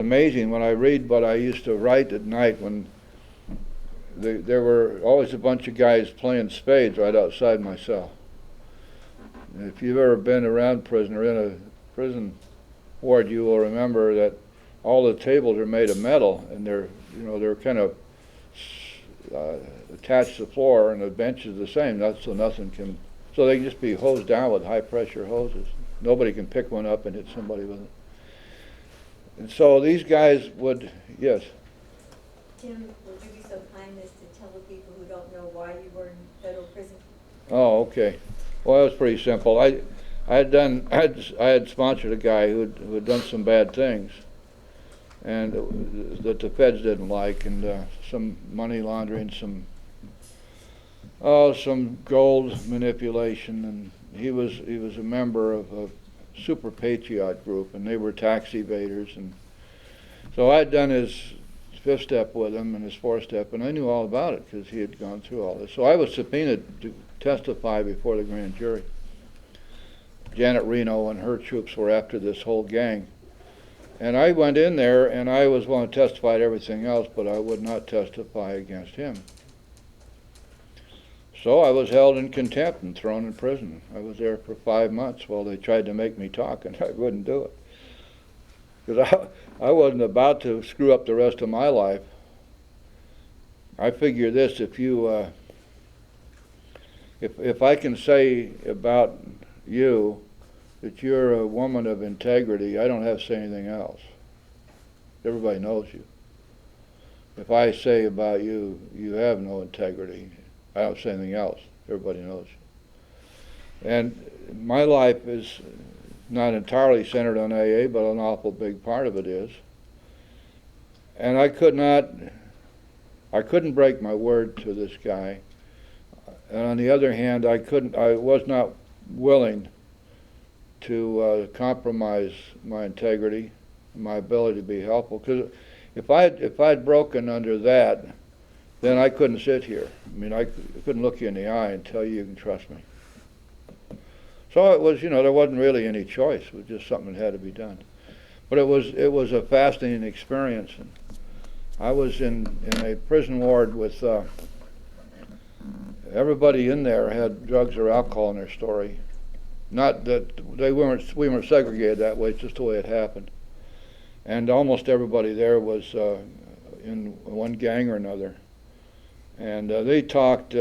Amazing when I read what I used to write at night when there were always a bunch of guys playing spades right outside my cell. If you've ever been around prison or in a prison ward, you will remember that all the tables are made of metal, and they're kind of attached to the floor, and the bench is the same. So they can just be hosed down with high pressure hoses. Nobody can pick one up and hit somebody with it. And so these guys would, yes. Tim, would you be so kind as to tell the people who don't know why you were in federal prison? Oh, okay. Well, it was pretty simple. I had sponsored a guy who had done some bad things, and that the feds didn't like, and some money laundering, some gold manipulation, and he was a member of a super patriot group, and they were tax evaders, and so I'd done his fifth step with him and his fourth step, and I knew all about it because he had gone through all this. So I was subpoenaed to testify before the grand jury. Janet Reno and her troops were after this whole gang, and I went in there and I was willing to testify to everything else, but I would not testify against him. So I was held in contempt and thrown in prison. I was there for 5 months while they tried to make me talk, and I wouldn't do it. Because I wasn't about to screw up the rest of my life. I figure this, if I can say about you that you're a woman of integrity, I don't have to say anything else. Everybody knows you. If I say about you, you have no integrity, I don't say anything else. Everybody knows you. And my life is not entirely centered on AA, but an awful big part of it is. And I couldn't break my word to this guy. And on the other hand, I was not willing to compromise my integrity, my ability to be helpful. Because if I'd broken under that, then I couldn't sit here. I mean, I couldn't look you in the eye and tell you can trust me. So it was, there wasn't really any choice. It was just something that had to be done. But it was a fascinating experience. And I was in a prison ward with everybody in there had drugs or alcohol in their story. Not that we weren't segregated that way. It's just the way it happened. And almost everybody there was in one gang or another. And they talked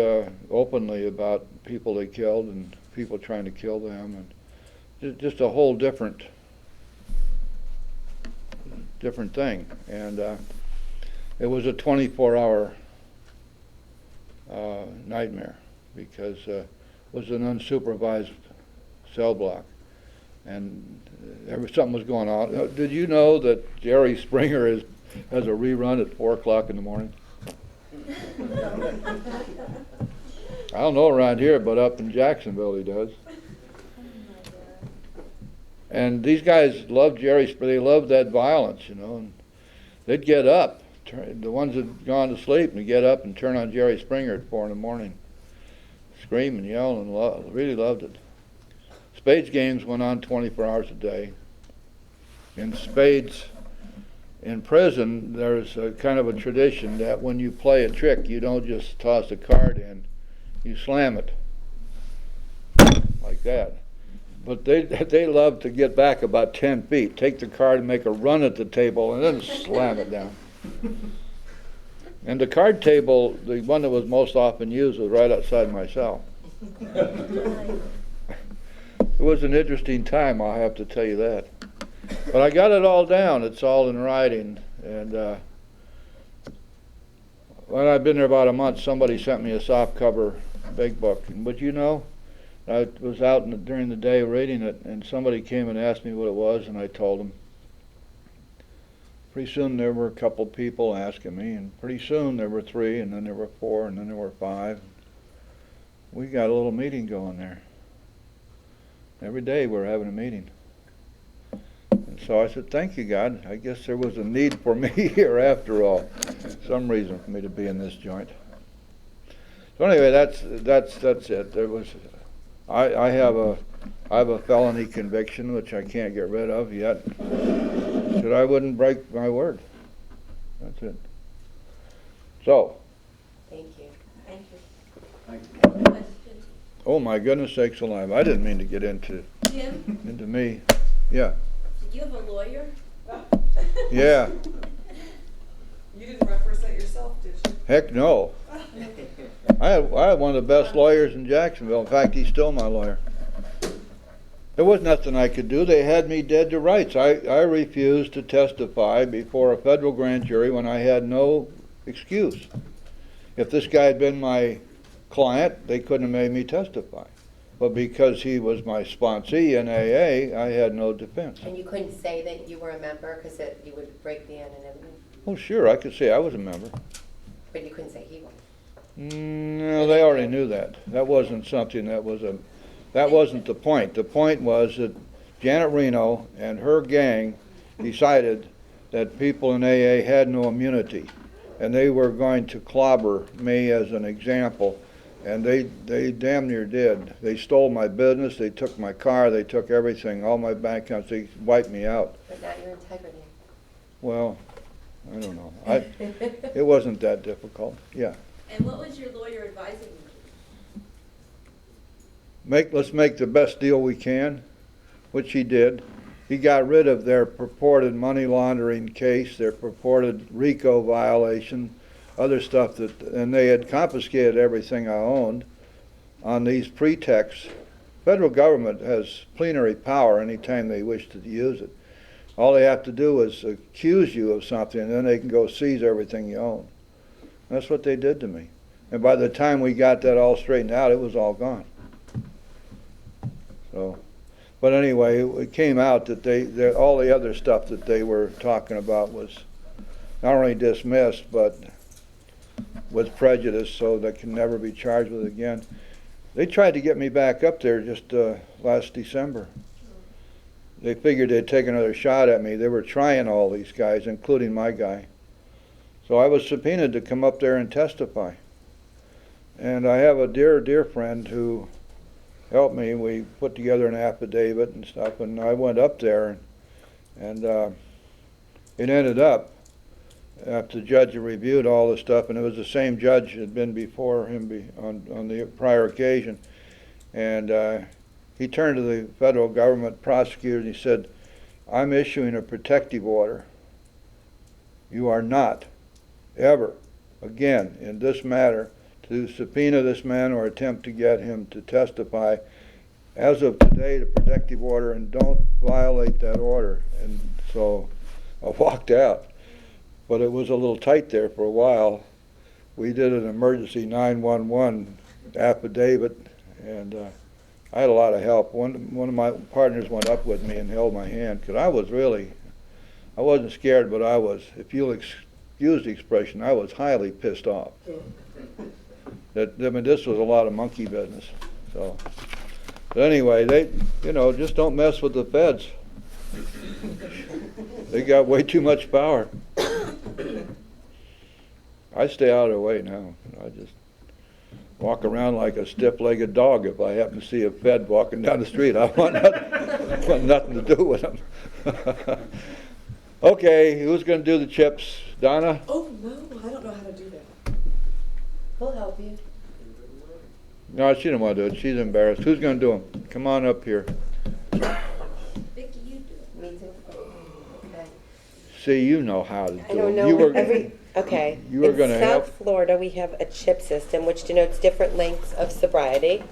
openly about people they killed and people trying to kill them, and just a whole different thing. And it was a 24-hour nightmare because it was an unsupervised cell block, and something was going on. Did you know that Jerry Springer has a rerun at 4 o'clock in the morning? I don't know around here, but up in Jacksonville he does. And these guys loved they loved that violence, and they'd get up, the ones that had gone to sleep, and get up and turn on Jerry Springer at 4 in the morning, scream and yell, and really loved it. Spades games went on 24 hours a day. In spades, in prison, there's a kind of a tradition that when you play a trick, you don't just toss a card in, you slam it like that. But they love to get back about 10 feet, take the card and make a run at the table, and then slam it down. And the card table, the one that was most often used, was right outside my cell. It was an interesting time, I'll have to tell you that. But I got it all down. It's all in writing. And when I'd been there about a month, somebody sent me a softcover big book. But I was out during the day reading it, and somebody came and asked me what it was, and I told them. Pretty soon there were a couple people asking me, and pretty soon there were 3, and then there were 4, and then there were 5. We got a little meeting going there. Every day we're having a meeting. And so I said, thank you, God. I guess there was a need for me here after all. Some reason for me to be in this joint. So anyway, that's it. I have a felony conviction which I can't get rid of yet. said I wouldn't break my word. That's it. So, Thank you. Thank you. Thank you. Question. oh my goodness sakes alive, I didn't mean to get into Jim, me. Yeah, did you have a lawyer? yeah, You didn't represent yourself, did you? heck no. I had one of the best lawyers in Jacksonville. In fact, he's still my lawyer. There was nothing I could do. They had me dead to rights. I refused to testify before a federal grand jury when I had no excuse. If this guy had been my client, they couldn't have made me testify. But because he was my sponsee in AA, I had no defense. And you couldn't say that you were a member because you would break the anonymity, Well, sure, I could say I was a member. but you couldn't say he was. No, they already knew that. That wasn't something that wasn't the point. The point was that Janet Reno and her gang decided that people in AA had no immunity, and they were going to clobber me as an example, and they damn near did. They stole my business, they took my car, they took everything, all my bank accounts, they wiped me out. But not your integrity. Well, I don't know. It wasn't that difficult, yeah. And what was your lawyer advising you? Let's make the best deal we can, which he did. He got rid of their purported money laundering case, their purported RICO violation, other stuff and they had confiscated everything I owned on these pretexts. Federal government has plenary power anytime they wish to use it. All they have to do is accuse you of something, and then they can go seize everything you own. That's what they did to me. And by the time we got that all straightened out, it was all gone. So, but anyway, it came out that all the other stuff that they were talking about was not only dismissed, but with prejudice, so they can never be charged with it again. They tried to get me back up there just last December. They figured they'd take another shot at me. They were trying all these guys, including my guy. So I was subpoenaed to come up there and testify. And I have a dear, dear friend who helped me. We put together an affidavit and stuff, and I went up there, and it ended up, after the judge had reviewed all the stuff, and it was the same judge that had been before him on the prior occasion, and he turned to the federal government prosecutor and he said, "I'm issuing a protective order. You are not ever again in this matter to subpoena this man or attempt to get him to testify. As of today, the protective order, and don't violate that order." And so I walked out. But it was a little tight there for a while. We did an emergency 911 affidavit, and I had a lot of help. One of my partners went up with me and held my hand, because I wasn't scared, but I was, if you'll excuse the expression, I was highly pissed off. This was a lot of monkey business. So, but anyway, just don't mess with the feds. They got way too much power. I stay out of their way now. I just walk around like a stiff-legged dog. If I happen to see a Fed walking down the street, I want nothing to do with them. Okay, who's going to do the chips? Donna? Oh, no, I don't know how to do that. We'll help you. No, she didn't want to do it. She's embarrassed. Who's going to do them? Come on up here. Vicki, you do it. Me too. Okay. See, you know how to do I don't them. You know, were, okay. you were gonna In help? South Florida, we have a chip system which denotes different lengths of sobriety.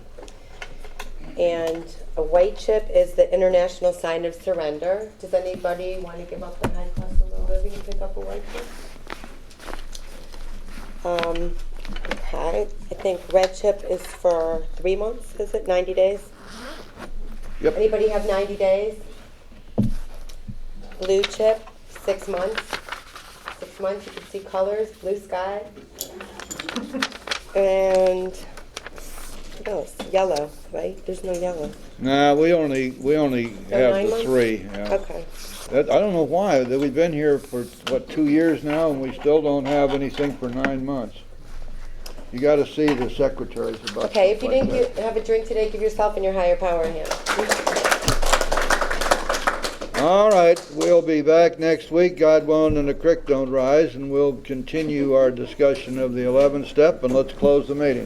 And a white chip is the international sign of surrender. Does anybody want to give up the high cost of living and pick up a white chip? Okay, I think red chip is for 3 months, is it, 90 days? Yep. Anybody have 90 days? Blue chip, 6 months. 6 months, you can see colors, blue sky. And what else? Yellow, right? There's no yellow. Nah, we only have 9 the months? 3. Yeah. Okay. I don't know why. We've been here for, 2 years now, and we still don't have anything for 9 months. You got to see the secretaries about Okay, if you stuff like didn't have a drink today, give yourself and your higher power a hand. All right, we'll be back next week, God willing, and the creek don't rise, and we'll continue our discussion of the 11th step, and let's close the meeting.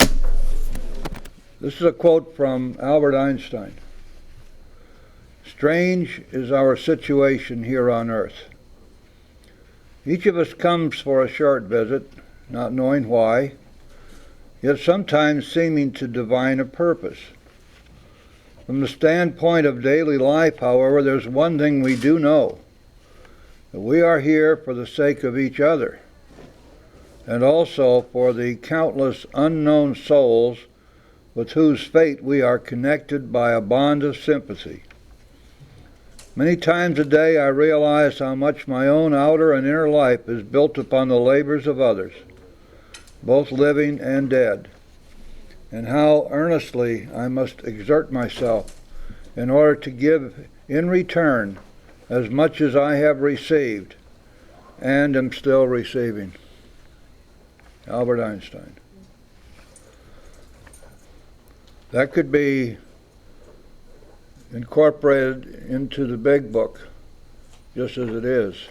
This is a quote from Albert Einstein. Strange is our situation here on earth. Each of us comes for a short visit, not knowing why, yet sometimes seeming to divine a purpose. From the standpoint of daily life, however, there's one thing we do know, that we are here for the sake of each other, and also for the countless unknown souls with whose fate we are connected by a bond of sympathy. Many times a day I realize how much my own outer and inner life is built upon the labors of others, both living and dead, and how earnestly I must exert myself in order to give in return as much as I have received and am still receiving. Albert Einstein. That could be incorporated into the big book, just as it is.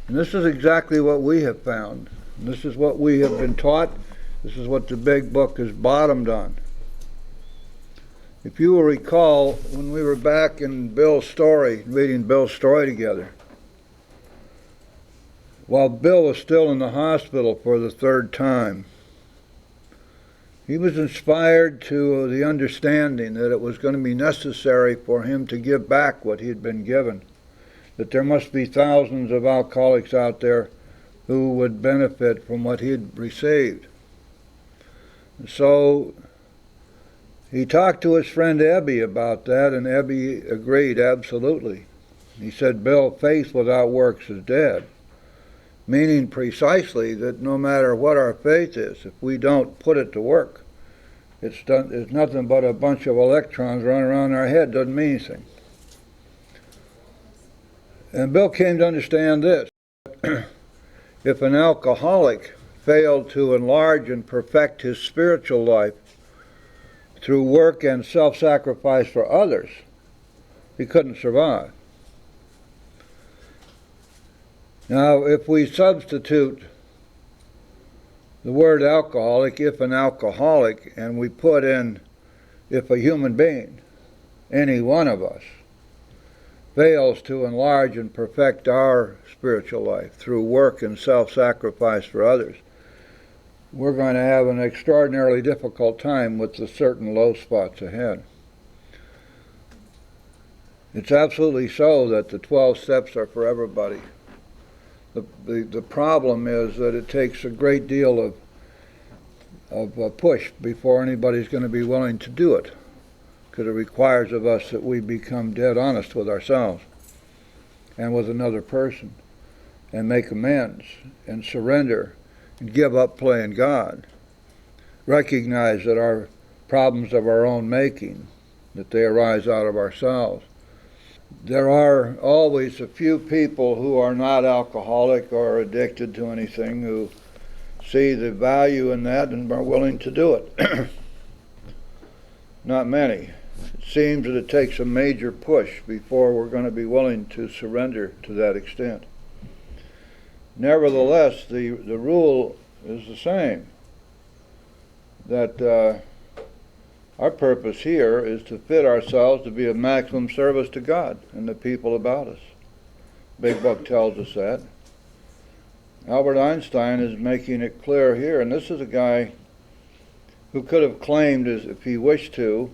And this is exactly what we have found. And this is what we have been taught. This is what the big book is bottomed on. If you will recall, when we were back in Bill's story, reading Bill's story together, while Bill was still in the hospital for the third time, he was inspired to the understanding that it was going to be necessary for him to give back what he had been given, that there must be thousands of alcoholics out there who would benefit from what he had received. And so he talked to his friend Ebby about that, and Ebby agreed absolutely. He said, Bill, faith without works is dead. Meaning precisely that no matter what our faith is, if we don't put it to work, it's nothing but a bunch of electrons running around our head, doesn't mean anything. And Bill came to understand this. If an alcoholic failed to enlarge and perfect his spiritual life through work and self-sacrifice for others, he couldn't survive. Now, if we substitute the word alcoholic, if an alcoholic, and we put in if a human being, any one of us, fails to enlarge and perfect our spiritual life through work and self-sacrifice for others, we're going to have an extraordinarily difficult time with the certain low spots ahead. It's absolutely so that the 12 steps are for everybody. The problem is that it takes a great deal of a push before anybody's going to be willing to do it, because it requires of us that we become dead honest with ourselves and with another person and make amends and surrender and give up playing God. Recognize that our problems of our own making, that they arise out of ourselves. There are always a few people who are not alcoholic or addicted to anything who see the value in that and are willing to do it. Not many. It seems that it takes a major push before we're going to be willing to surrender to that extent. Nevertheless, the rule is the same, that our purpose here is to fit ourselves to be of maximum service to God and the people about us. Big Book tells us that. Albert Einstein is making it clear here, and this is a guy who could have claimed, as if he wished to,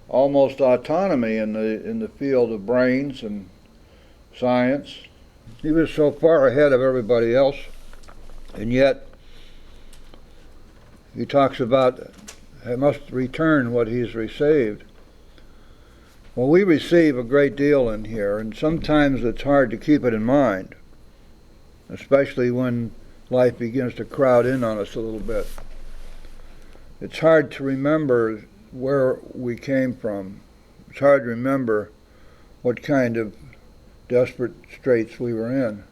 almost autonomy in the field of brains and science. He was so far ahead of everybody else, and yet he talks about he must return what he's received. Well, we receive a great deal in here, and sometimes it's hard to keep it in mind, especially when life begins to crowd in on us a little bit. It's hard to remember where we came from. It's hard to remember what kind of desperate straits we were in.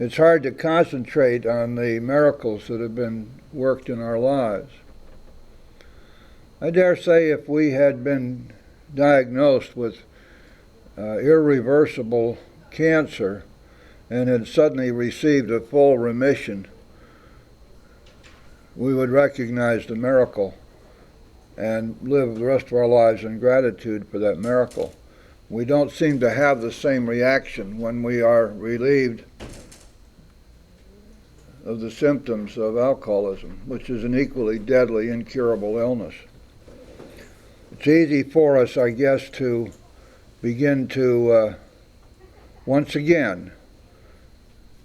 It's hard to concentrate on the miracles that have been worked in our lives. I dare say if we had been diagnosed with irreversible cancer and had suddenly received a full remission, we would recognize the miracle and live the rest of our lives in gratitude for that miracle. We don't seem to have the same reaction when we are relieved of the symptoms of alcoholism, which is an equally deadly, incurable illness. It's easy for us, I guess, to begin to once again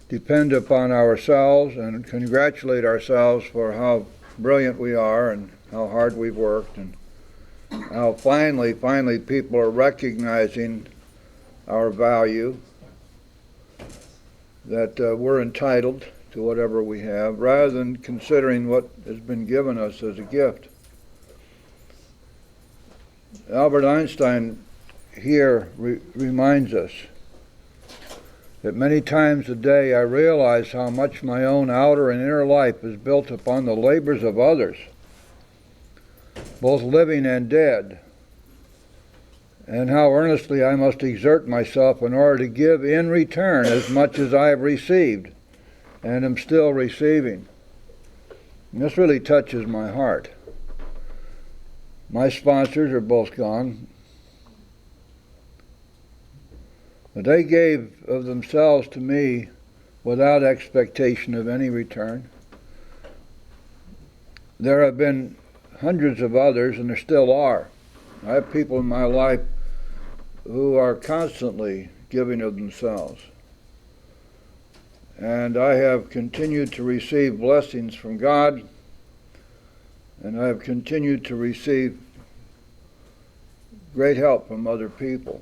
depend upon ourselves and congratulate ourselves for how brilliant we are and how hard we've worked, and how finally people are recognizing our value, that we're entitled to whatever we have, rather than considering what has been given us as a gift. Albert Einstein here reminds us that many times a day I realize how much my own outer and inner life is built upon the labors of others, both living and dead, and how earnestly I must exert myself in order to give in return as much as I have received and am still receiving. And this really touches my heart. My sponsors are both gone, but they gave of themselves to me without expectation of any return. There have been hundreds of others, and there still are. I have people in my life who are constantly giving of themselves. And I have continued to receive blessings from God, and I have continued to receive great help from other people.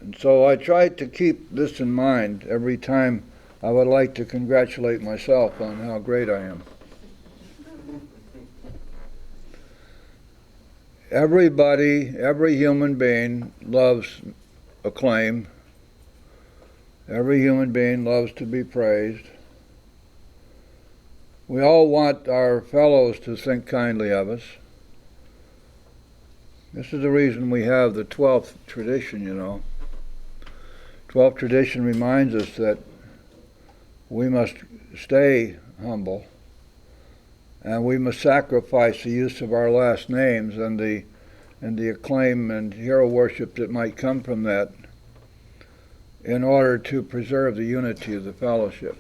And so I try to keep this in mind every time I would like to congratulate myself on how great I am. Everybody, every human being loves acclaim. Every human being loves to be praised. We all want our fellows to think kindly of us. This is the reason we have the 12th tradition, you know. 12th tradition reminds us that we must stay humble, and we must sacrifice the use of our last names and the acclaim and hero worship that might come from that in order to preserve the unity of the fellowship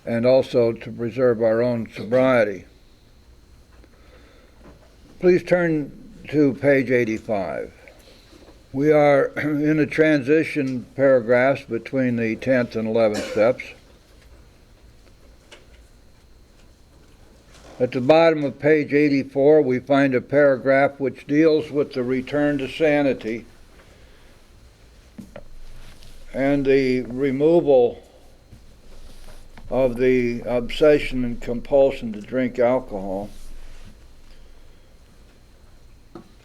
and also to preserve our own sobriety. Please turn to page 85. We are in a transition paragraphs between the 10th and 11th steps. At the bottom of page 84, we find a paragraph which deals with the return to sanity and the removal of the obsession and compulsion to drink alcohol.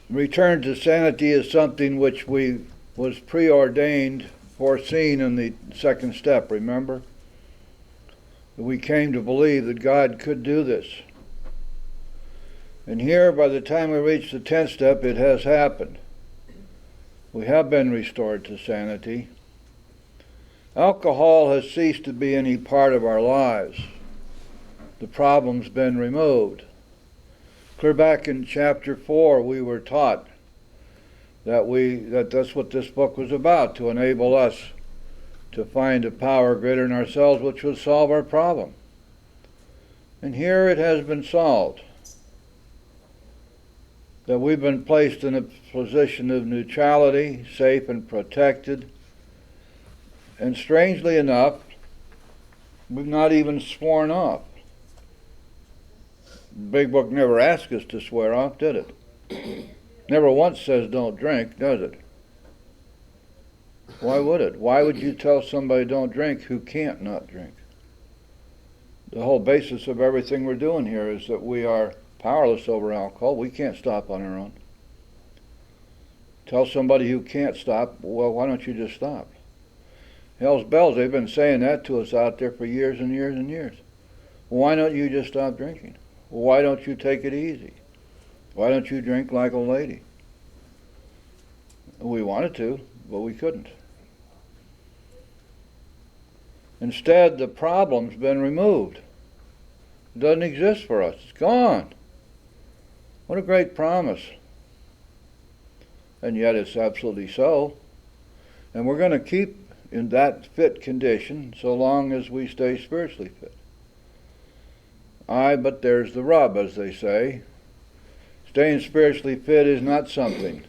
Return to sanity is something which was preordained, foreseen in the second step, remember? We came to believe that God could do this. And here, by the time we reach the 10th step, it has happened. We have been restored to sanity. Alcohol has ceased to be any part of our lives. The problem's been removed. Clear back in chapter 4, we were taught that that's what this book was about, to enable us to find a power greater than ourselves which would solve our problem. And here it has been solved. That we've been placed in a position of neutrality, safe and protected. And strangely enough, we've not even sworn off. The Big Book never asked us to swear off, did it? Never once says don't drink, does it? Why would it? Why would you tell somebody don't drink who can't not drink? The whole basis of everything we're doing here is that we are powerless over alcohol. We can't stop on our own. Tell somebody who can't stop, well, why don't you just stop? Hell's bells, they've been saying that to us out there for years and years and years. Why don't you just stop drinking? Why don't you take it easy? Why don't you drink like a lady? We wanted to, but we couldn't. Instead, the problem's been removed. It doesn't exist for us. It's gone. What a great promise. And yet it's absolutely so. And we're going to keep in that fit condition so long as we stay spiritually fit. But there's the rub, as they say. Staying spiritually fit is not something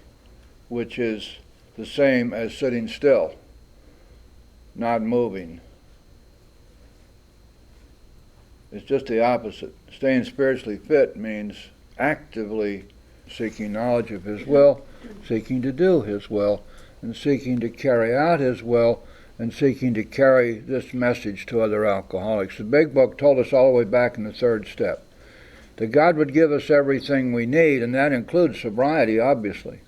which is the same as sitting still, not moving. It's just the opposite. Staying spiritually fit means actively seeking knowledge of His will, seeking to do His will, and seeking to carry out His will, and seeking to carry this message to other alcoholics. The Big Book told us all the way back in the third step that God would give us everything we need, and that includes sobriety, obviously,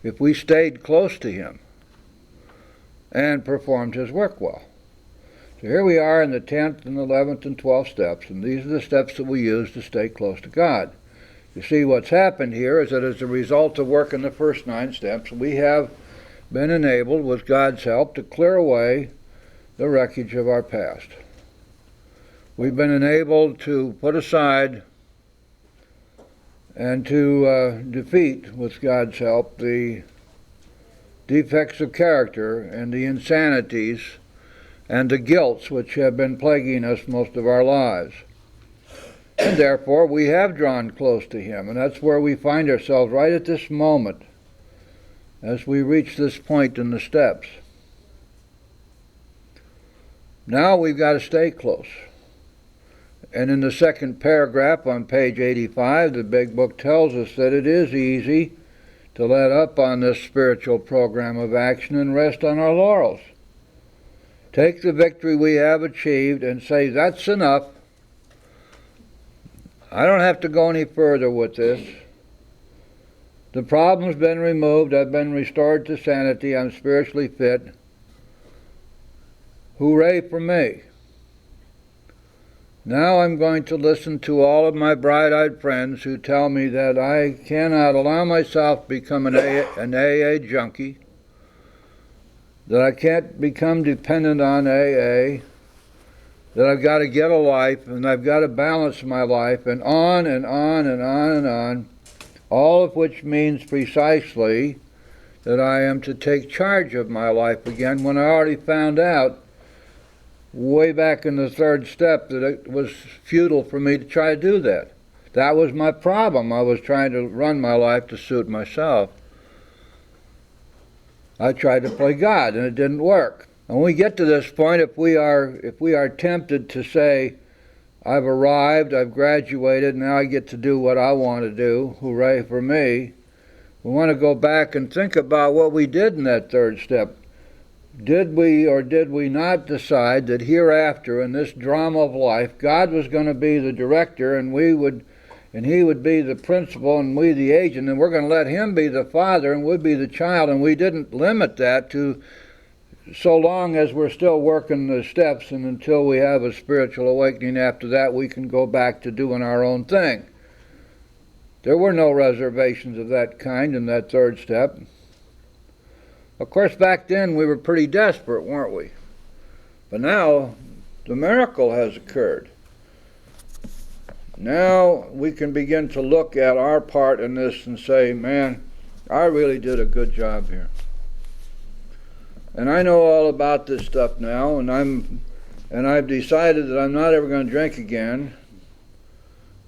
if we stayed close to Him and performed His work well. So here we are in the 10th and 11th and 12th steps, and these are the steps that we use to stay close to God. You see, what's happened here is that as a result of working the first 9 steps, we have been enabled, with God's help, to clear away the wreckage of our past. We've been enabled to put aside and to defeat, with God's help, the defects of character and the insanities and the guilts which have been plaguing us most of our lives. And therefore we have drawn close to Him, and that's where we find ourselves right at this moment as we reach this point in the steps. Now we've got to stay close. And in the second paragraph on page 85, the Big Book tells us that it is easy to let up on this spiritual program of action and rest on our laurels. Take the victory we have achieved and say, that's enough. I don't have to go any further with this. The problem's been removed. I've been restored to sanity. I'm spiritually fit. Hooray for me. Now I'm going to listen to all of my bright-eyed friends who tell me that I cannot allow myself to become an AA junkie, that I can't become dependent on AA, that I've got to get a life and I've got to balance my life, and on and on and on and on, all of which means precisely that I am to take charge of my life again, when I already found out way back in the third step that it was futile for me to try to do that. That was my problem. I was trying to run my life to suit myself. I tried to play God, and it didn't work. And when we get to this point, if we are tempted to say, I've arrived, I've graduated, now I get to do what I want to do, hooray for me, we want to go back and think about what we did in that third step. Did we or did we not decide that hereafter in this drama of life, God was going to be the director, and He would be the principal and we the agent, and we're going to let Him be the father and we'd be the child, and we didn't limit that to so long as we're still working the steps, and until we have a spiritual awakening after that, we can go back to doing our own thing. There were no reservations of that kind in that third step. Of course, back then we were pretty desperate, weren't we? But now the miracle has occurred. Now we can begin to look at our part in this and say, man, I really did a good job here. And I know all about this stuff now, and I've decided that I'm not ever going to drink again,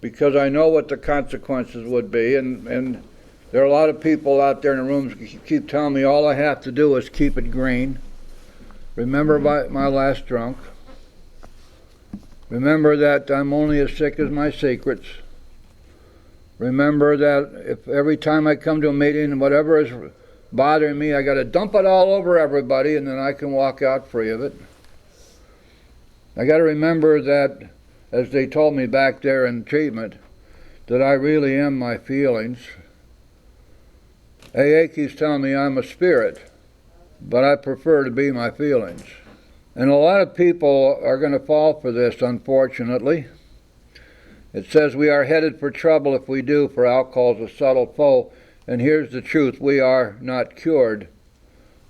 because I know what the consequences would be, and there are a lot of people out there in the rooms who keep telling me all I have to do is keep it green. Remember my last drunk. Remember that I'm only as sick as my secrets. Remember that if every time I come to a meeting, whatever is bothering me, I got to dump it all over everybody, and then I can walk out free of it. I got to remember that, as they told me back there in treatment, that I really am my feelings. AA keeps telling me I'm a spirit, but I prefer to be my feelings. And a lot of people are going to fall for this, unfortunately. It says we are headed for trouble if we do, for alcohol is a subtle foe. And here's the truth: we are not cured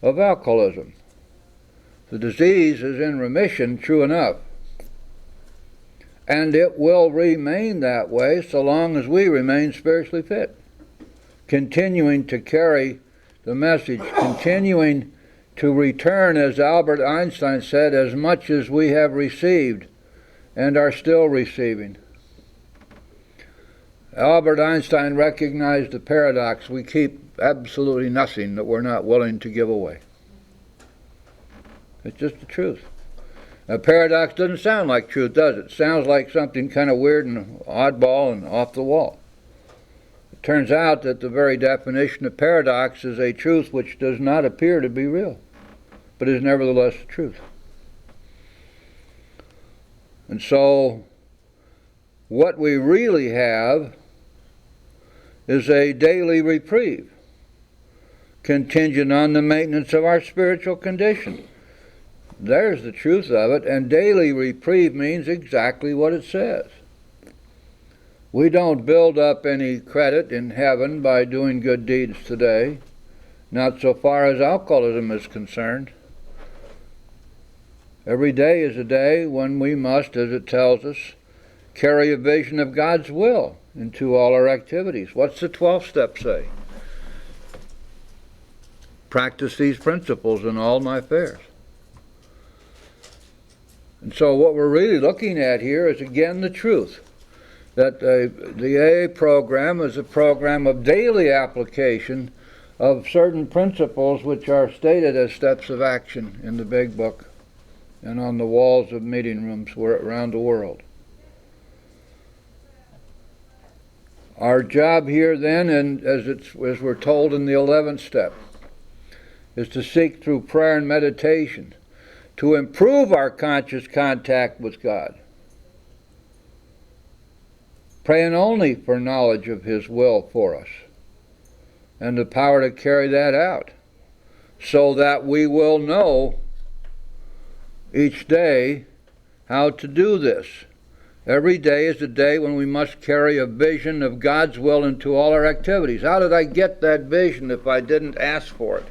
of alcoholism. The disease is in remission, true enough. And it will remain that way so long as we remain spiritually fit, continuing to carry the message, continuing to return, as Albert Einstein said, as much as we have received and are still receiving. Albert Einstein recognized the paradox: we keep absolutely nothing that we're not willing to give away. It's just the truth. A paradox doesn't sound like truth, does it? It sounds like something kind of weird and oddball and off the wall. It turns out that the very definition of paradox is a truth which does not appear to be real, but is nevertheless the truth. And so, what we really have is a daily reprieve, contingent on the maintenance of our spiritual condition. There's the truth of it, and daily reprieve means exactly what it says. We don't build up any credit in heaven by doing good deeds today, not so far as alcoholism is concerned. Every day is a day when we must, as it tells us, carry a vision of God's will into all our activities. What's the 12th step say? Practice these principles in all my affairs. And so what we're really looking at here is again the truth, that the AA program is a program of daily application of certain principles which are stated as steps of action in the big book and on the walls of meeting rooms around the world. Our job here then, and as we're told in the 11th step, is to seek through prayer and meditation to improve our conscious contact with God, praying only for knowledge of His will for us and the power to carry that out, so that we will know each day how to do this. Every day is a day when we must carry a vision of God's will into all our activities. How did I get that vision if I didn't ask for it?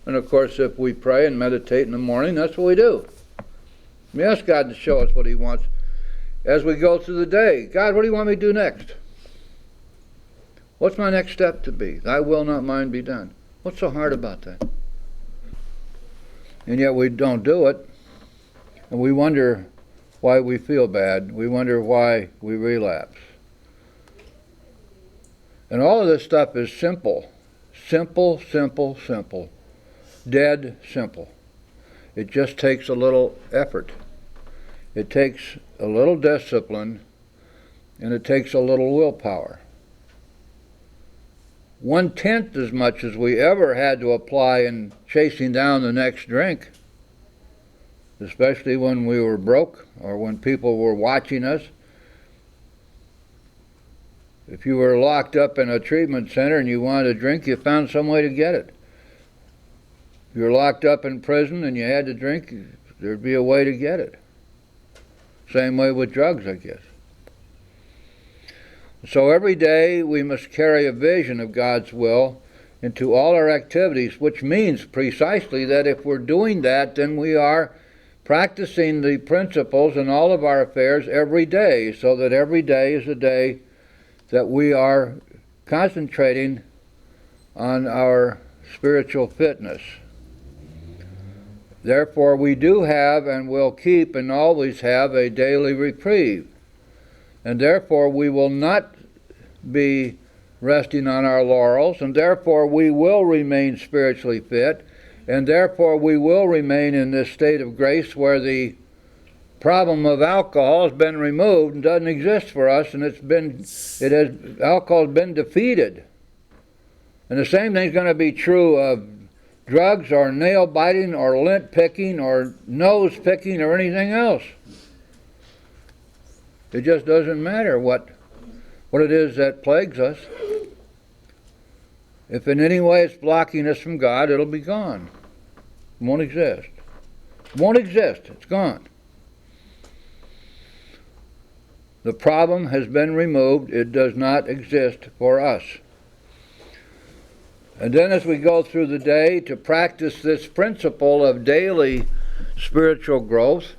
And of course, if we pray and meditate in the morning, that's what we do. We ask God to show us what He wants as we go through the day. God, what do you want me to do next? What's my next step to be? Thy will, not mine, be done. What's so hard about that? And yet we don't do it. And we wonder why we feel bad. We wonder why we relapse. And all of this stuff is simple. Simple, simple, simple. Dead simple. It just takes a little effort. It takes a little discipline, and it takes a little willpower. 1/10 as much as we ever had to apply in chasing down the next drink, especially when we were broke or when people were watching us. If you were locked up in a treatment center and you wanted a drink, you found some way to get it. If you were locked up in prison and you had to drink, there'd be a way to get it. Same way with drugs, I guess. So every day we must carry a vision of God's will into all our activities, which means precisely that if we're doing that, then we are practicing the principles in all of our affairs every day, so that every day is a day that we are concentrating on our spiritual fitness. Therefore, we do have and will keep and always have a daily reprieve. And therefore, we will not be resting on our laurels, and therefore we will remain spiritually fit, and therefore we will remain in this state of grace where the problem of alcohol has been removed and doesn't exist for us, and alcohol has been defeated. And the same thing is going to be true of drugs or nail biting or lint picking or nose picking or anything else. It just doesn't matter what it is that plagues us. If in any way it's blocking us from God, it'll be gone. It won't exist. It won't exist. It's gone. The problem has been removed. It does not exist for us. And then as we go through the day to practice this principle of daily spiritual growth,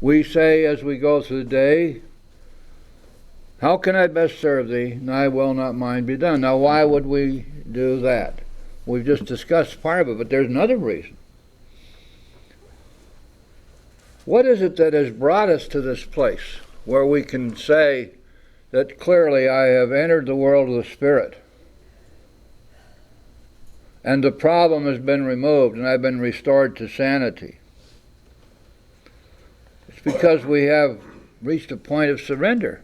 we say as we go through the day, how can I best serve thee? Thy will, not mine, be done. Now, why would we do that? We've just discussed part of it, but there's another reason. What is it that has brought us to this place where we can say that clearly I have entered the world of the Spirit and the problem has been removed and I've been restored to sanity? It's because we have reached a point of surrender.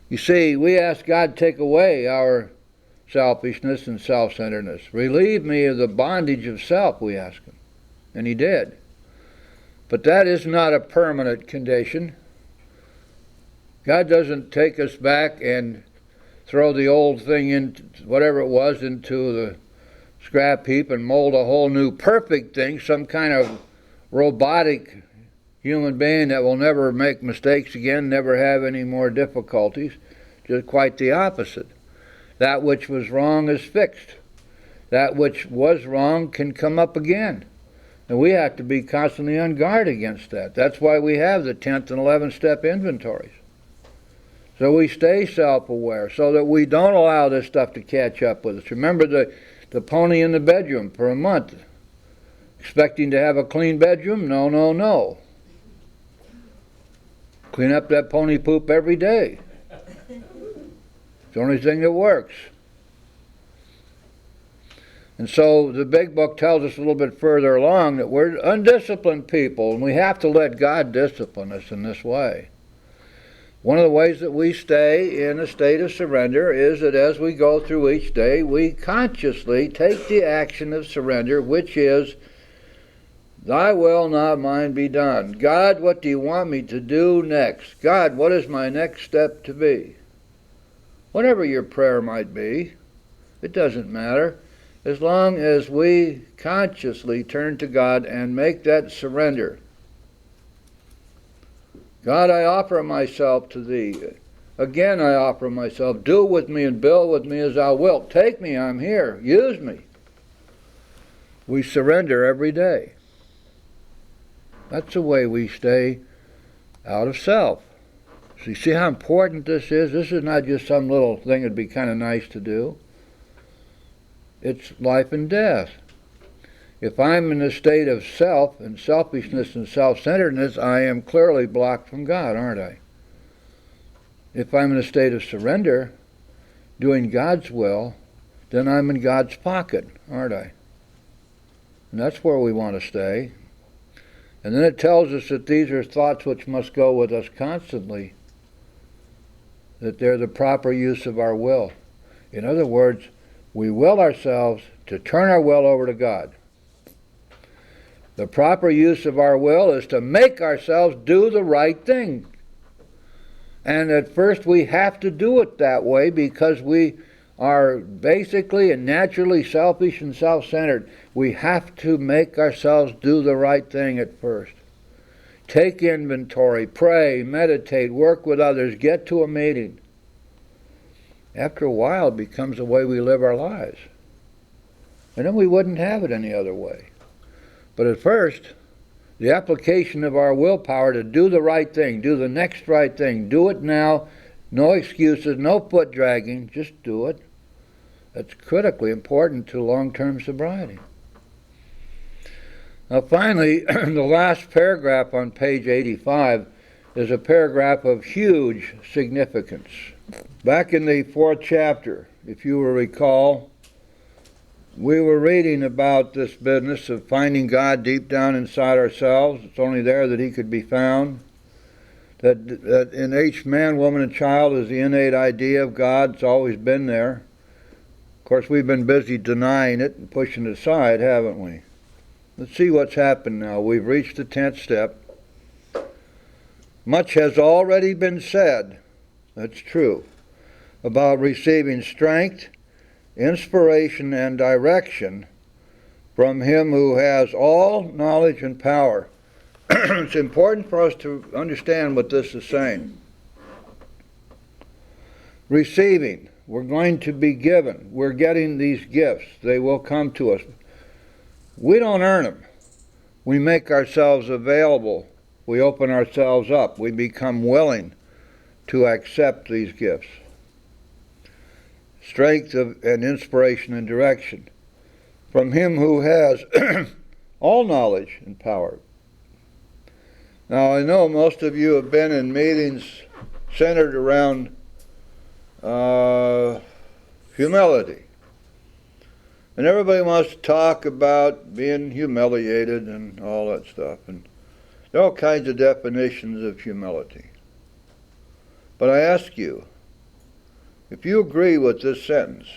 You see, we ask God to take away our selfishness and self-centeredness. Relieve me of the bondage of self, we ask Him. And He did. But that is not a permanent condition. God doesn't take us back and throw the old thing into whatever it was into the scrap heap and mold a whole new perfect thing, some kind of robotic human being that will never make mistakes again, never have any more difficulties. Just quite the opposite. That which was wrong is fixed. That which was wrong can come up again. And we have to be constantly on guard against that. That's why we have the 10th and 11th step inventories. So we stay self-aware so that we don't allow this stuff to catch up with us. Remember the pony in the bedroom for a month. Expecting to have a clean bedroom? No, no, no. Clean up that pony poop every day. It's the only thing that works. And so the big book tells us a little bit further along that we're undisciplined people, and we have to let God discipline us in this way. One of the ways that we stay in a state of surrender is that as we go through each day, we consciously take the action of surrender, which is, Thy will, not mine, be done. God, what do you want me to do next? God, what is my next step to be? Whatever your prayer might be, it doesn't matter. As long as we consciously turn to God and make that surrender. God, I offer myself to Thee. Again I offer myself. Do with me and build with me as Thou wilt. Take me, I'm here. Use me. We surrender every day. That's the way we stay out of self. So you see how important this is? This is not just some little thing that'd be kind of nice to do. It's life and death. If I'm in a state of self and selfishness and self-centeredness, I am clearly blocked from God, aren't I? If I'm in a state of surrender, doing God's will, then I'm in God's pocket, aren't I? And that's where we want to stay. And then it tells us that these are thoughts which must go with us constantly, that they're the proper use of our will. In other words, we will ourselves to turn our will over to God. The proper use of our will is to make ourselves do the right thing. And at first we have to do it that way because we are basically and naturally selfish and self-centered. We have to make ourselves do the right thing at first. Take inventory, pray, meditate, work with others, get to a meeting. After a while it becomes the way we live our lives. And then we wouldn't have it any other way. But at first, the application of our willpower to do the right thing, do the next right thing, do it now, no excuses, no foot dragging, just do it. That's critically important to long-term sobriety. Now finally, the last paragraph on page 85 is a paragraph of huge significance. Back in the 4th chapter, if you will recall, we were reading about this business of finding God deep down inside ourselves. It's only there that He could be found. That in each man, woman, and child is the innate idea of God. It's always been there. Of course, we've been busy denying it and pushing it aside, haven't we? Let's see what's happened now. We've reached the 10th step. Much has already been said, that's true, about receiving strength, inspiration, and direction from Him who has all knowledge and power. it's important for us to understand what this is saying. Receiving, we're going to be given. We're getting these gifts. They will come to us. We don't earn them. We make ourselves available. We open ourselves up. We become willing to accept these gifts. Strength and inspiration and direction from Him who has all knowledge and power. Now, I know most of you have been in meetings centered around humility. And everybody wants to talk about being humiliated and all that stuff. And there are all kinds of definitions of humility. But I ask you, if you agree with this sentence,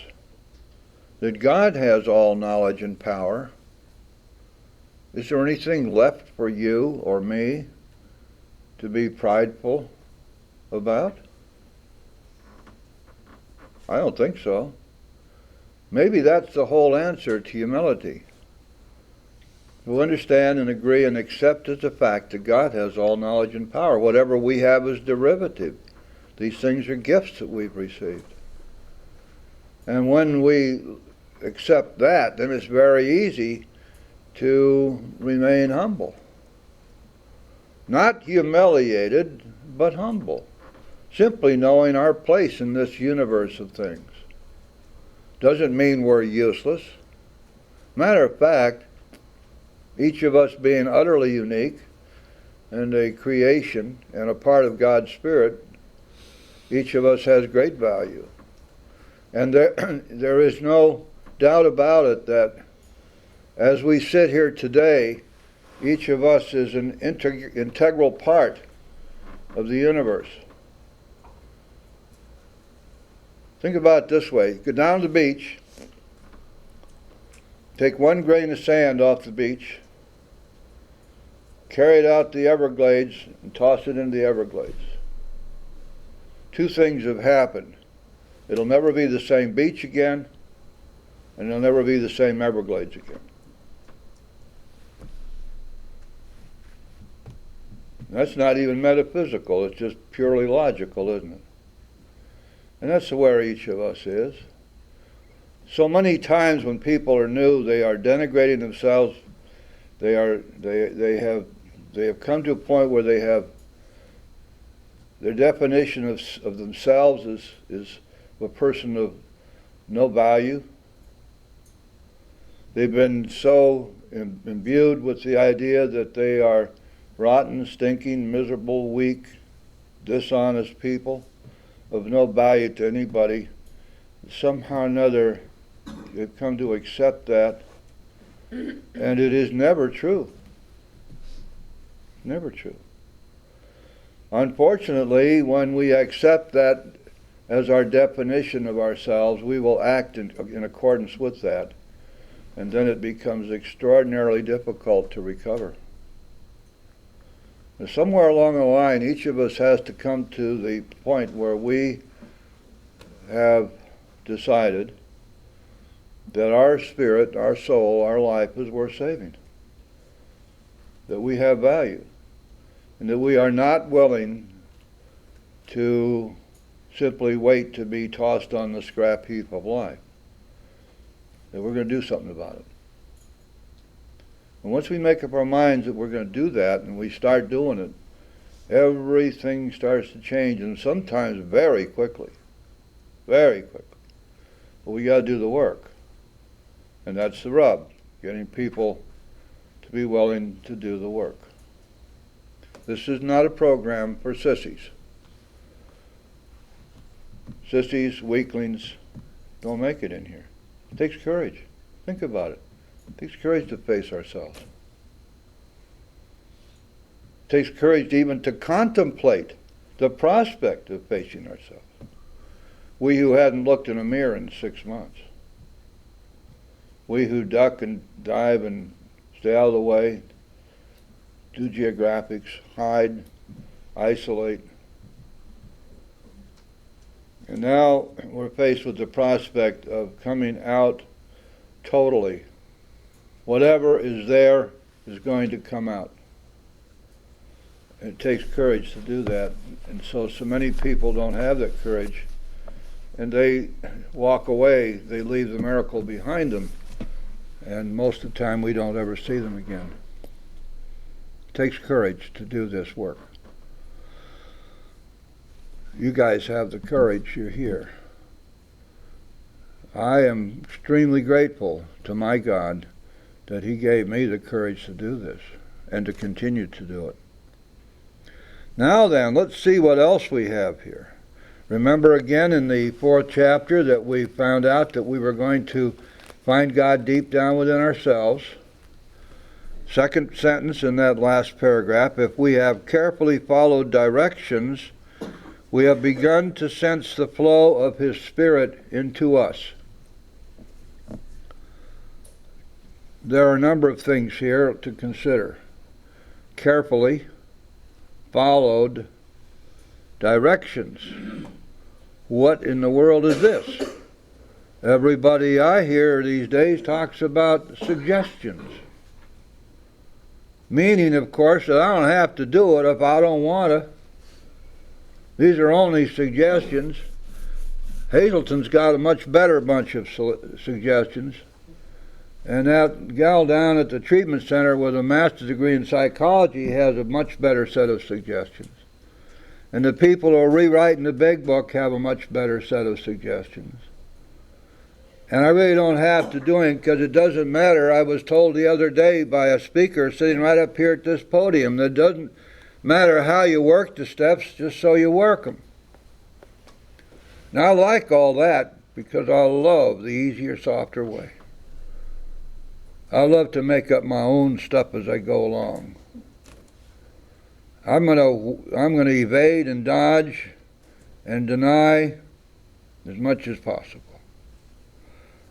that God has all knowledge and power, is there anything left for you or me to be prideful about? I don't think so. Maybe that's the whole answer to humility. To understand and agree and accept as a fact that God has all knowledge and power. Whatever we have is derivative. These things are gifts that we've received. And when we accept that, then it's very easy to remain humble. Not humiliated, but humble. Simply knowing our place in this universe of things. Doesn't mean we're useless. Matter of fact, each of us being utterly unique and a creation and a part of God's Spirit, each of us has great value. And there is no doubt about it that as we sit here today, each of us is an integral part of the universe. Think about it this way. Go down to the beach, take one grain of sand off the beach, carry it out the Everglades, and toss it into the Everglades. Two things have happened. It'll never be the same beach again, and it'll never be the same Everglades again. That's not even metaphysical, it's just purely logical, isn't it? And that's where each of us is. So many times when people are new, they are denigrating themselves. They have come to a point where they have their definition of themselves is a person of no value. They've been so imbued with the idea that they are rotten, stinking, miserable, weak, dishonest people of no value to anybody. Somehow or another, they've come to accept that, and it is never true. Never true. Unfortunately, when we accept that as our definition of ourselves, we will act in accordance with that, and then it becomes extraordinarily difficult to recover. And somewhere along the line, each of us has to come to the point where we have decided that our spirit, our soul, our life is worth saving. That we have value. And that we are not willing to simply wait to be tossed on the scrap heap of life. That we're going to do something about it. And once we make up our minds that we're going to do that and we start doing it, everything starts to change, and sometimes very quickly. Very quickly. But we got to do the work. And that's the rub, getting people to be willing to do the work. This is not a program for sissies. Sissies, weaklings, don't make it in here. It takes courage. Think about it. It takes courage to face ourselves. It takes courage even to contemplate the prospect of facing ourselves. We who hadn't looked in a mirror in 6 months. We who duck and dive and stay out of the way, do geographics, hide, isolate. And now we're faced with the prospect of coming out totally. Whatever is there is going to come out. It takes courage to do that. And so many people don't have that courage. And they walk away, they leave the miracle behind them. And most of the time we don't ever see them again. It takes courage to do this work. You guys have the courage, you're here. I am extremely grateful to my God that He gave me the courage to do this and to continue to do it. Now then, let's see what else we have here. Remember again in the 4th chapter that we found out that we were going to find God deep down within ourselves. Second sentence in that last paragraph, if we have carefully followed directions, we have begun to sense the flow of His Spirit into us. There are a number of things here to consider. Carefully followed directions. What in the world is this? Everybody I hear these days talks about suggestions. Meaning, of course, that I don't have to do it if I don't want to. These are only suggestions. Hazelton's got a much better bunch of suggestions. And that gal down at the treatment center with a master's degree in psychology has a much better set of suggestions. And the people who are rewriting the big book have a much better set of suggestions. And I really don't have to do it because it doesn't matter. I was told the other day by a speaker sitting right up here at this podium that it doesn't matter how you work the steps, just so you work them. Now I like all that because I love the easier, softer way. I love to make up my own stuff as I go along. I'm gonna evade and dodge and deny as much as possible.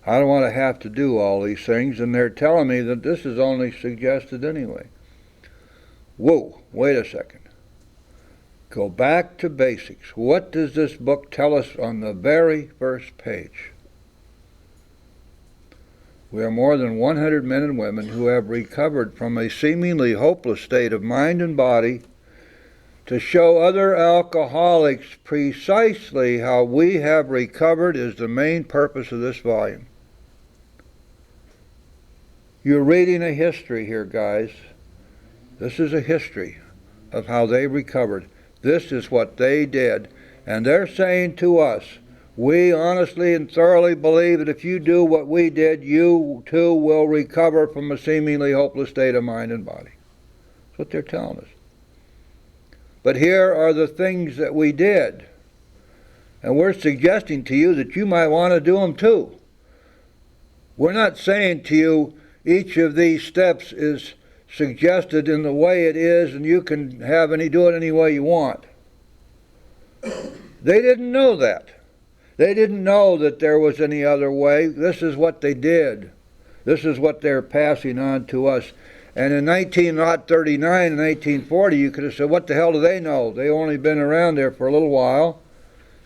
I don't want to have to do all these things, and they're telling me that this is only suggested anyway. Whoa, wait a second. Go back to basics. What does this book tell us on the very first page? We are more than 100 men and women who have recovered from a seemingly hopeless state of mind and body to show other alcoholics precisely how we have recovered is the main purpose of this volume. You're reading a history here, guys. This is a history of how they recovered. This is what they did. And they're saying to us, we honestly and thoroughly believe that if you do what we did, you too will recover from a seemingly hopeless state of mind and body. That's what they're telling us. But here are the things that we did. And we're suggesting to you that you might want to do them too. We're not saying to you each of these steps is suggested in the way it is and you can do it any way you want. They didn't know that. They didn't know that there was any other way. This is what they did. This is what they're passing on to us. And in 1939 and 1940, you could have said, what the hell do they know? They've only been around there for a little while.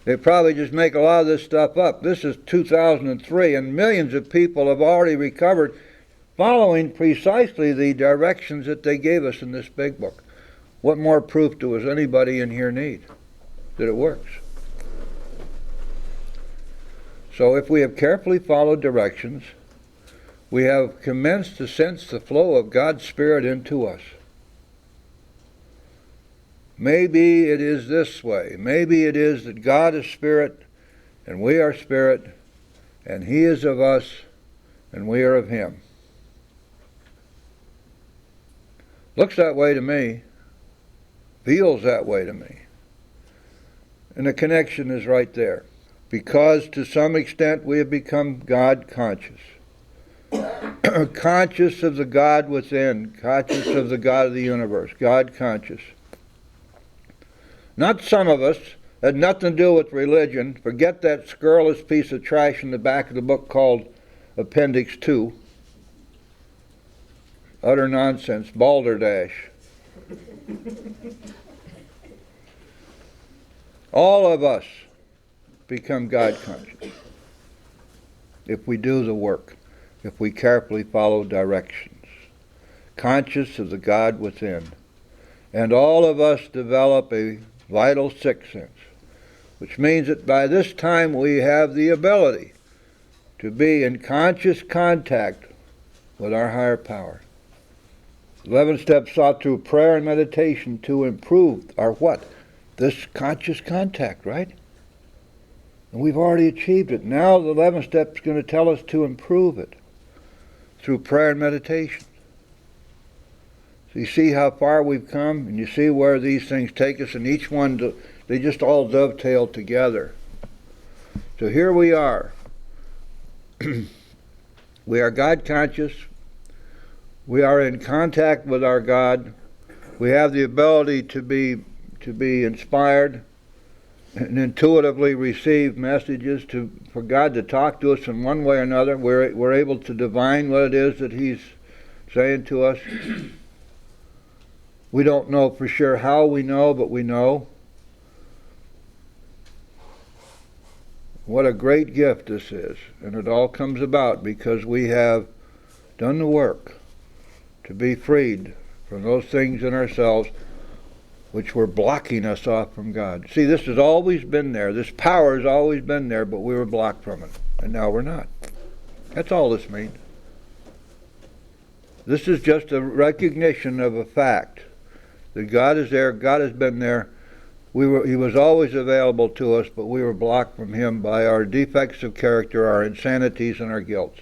They probably just make a lot of this stuff up. This is 2003, and millions of people have already recovered following precisely the directions that they gave us in this big book. What more proof does anybody in here need that it works? So if we have carefully followed directions, we have commenced to sense the flow of God's Spirit into us. Maybe it is this way. Maybe it is that God is Spirit, and we are Spirit, and He is of us, and we are of Him. Looks that way to me. Feels that way to me. And the connection is right there. Because to some extent we have become God conscious. Conscious of the God within, conscious of the God of the universe, God conscious. Not some of us, had nothing to do with religion. Forget that scurrilous piece of trash in the back of the book called Appendix 2. Utter nonsense, balderdash. All of us become God conscious if we do the work, if we carefully follow directions, conscious of the God within. and all of us develop a vital sixth sense, which means that by this time we have the ability to be in conscious contact with our higher power. 11 steps sought through prayer and meditation to improve our what? This conscious contact, right? And we've already achieved it. Now the 11th step is going to tell us to improve it through prayer and meditation. So you see how far we've come, and you see where these things take us, and each one, they just all dovetail together. So here we are. We are God conscious. We are in contact with our God. We have the ability to be inspired and intuitively receive messages, for God to talk to us in one way or another. We're able to divine what it is that He's saying to us. We don't know for sure how we know, but we know. What a great gift this is. And it all comes about because we have done the work to be freed from those things in ourselves which were blocking us off from God. See, this has always been there. This power has always been there, but we were blocked from it. And now we're not. That's all this means. This is just a recognition of a fact that God is there, God has been there. He was always available to us, but we were blocked from Him by our defects of character, our insanities, and our guilt.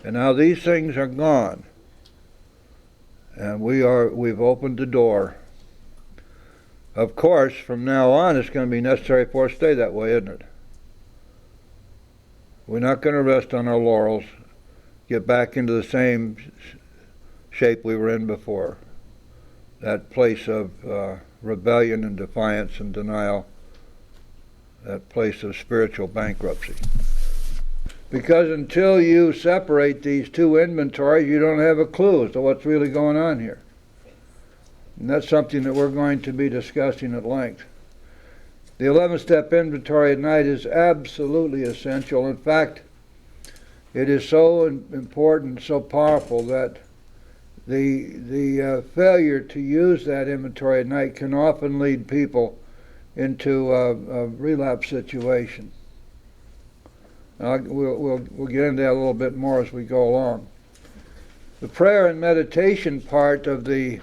And now these things are gone. And we've opened the door. Of course, from now on, it's going to be necessary for us to stay that way, isn't it? We're not going to rest on our laurels, get back into the same shape we were in before. That place of rebellion and defiance and denial, that place of spiritual bankruptcy. Because until you separate these two inventories, you don't have a clue as to what's really going on here. And that's something that we're going to be discussing at length. The 11-step inventory at night is absolutely essential. In fact, it is so important, so powerful that the failure to use that inventory at night can often lead people into a relapse situation. We'll get into that a little bit more as we go along. The prayer and meditation part of the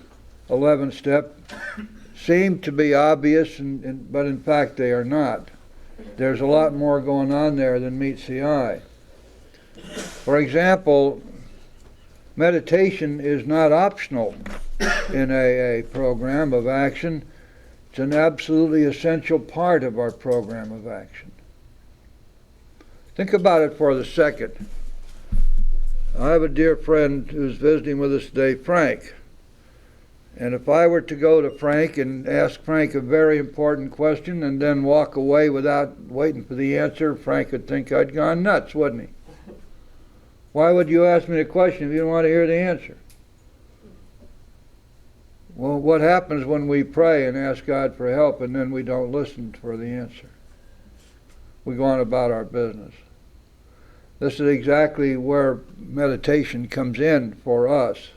11th step seem to be obvious, but in fact they are not. There's a lot more going on there than meets the eye. For example, meditation is not optional in a program of action. It's an absolutely essential part of our program of action. Think about it for the second. I have a dear friend who's visiting with us today, Frank. And if I were to go to Frank and ask Frank a very important question and then walk away without waiting for the answer, Frank would think I'd gone nuts, wouldn't he? Why would you ask me the question if you don't want to hear the answer? Well, what happens when we pray and ask God for help and then we don't listen for the answer? We go on about our business. This is exactly where meditation comes in for us.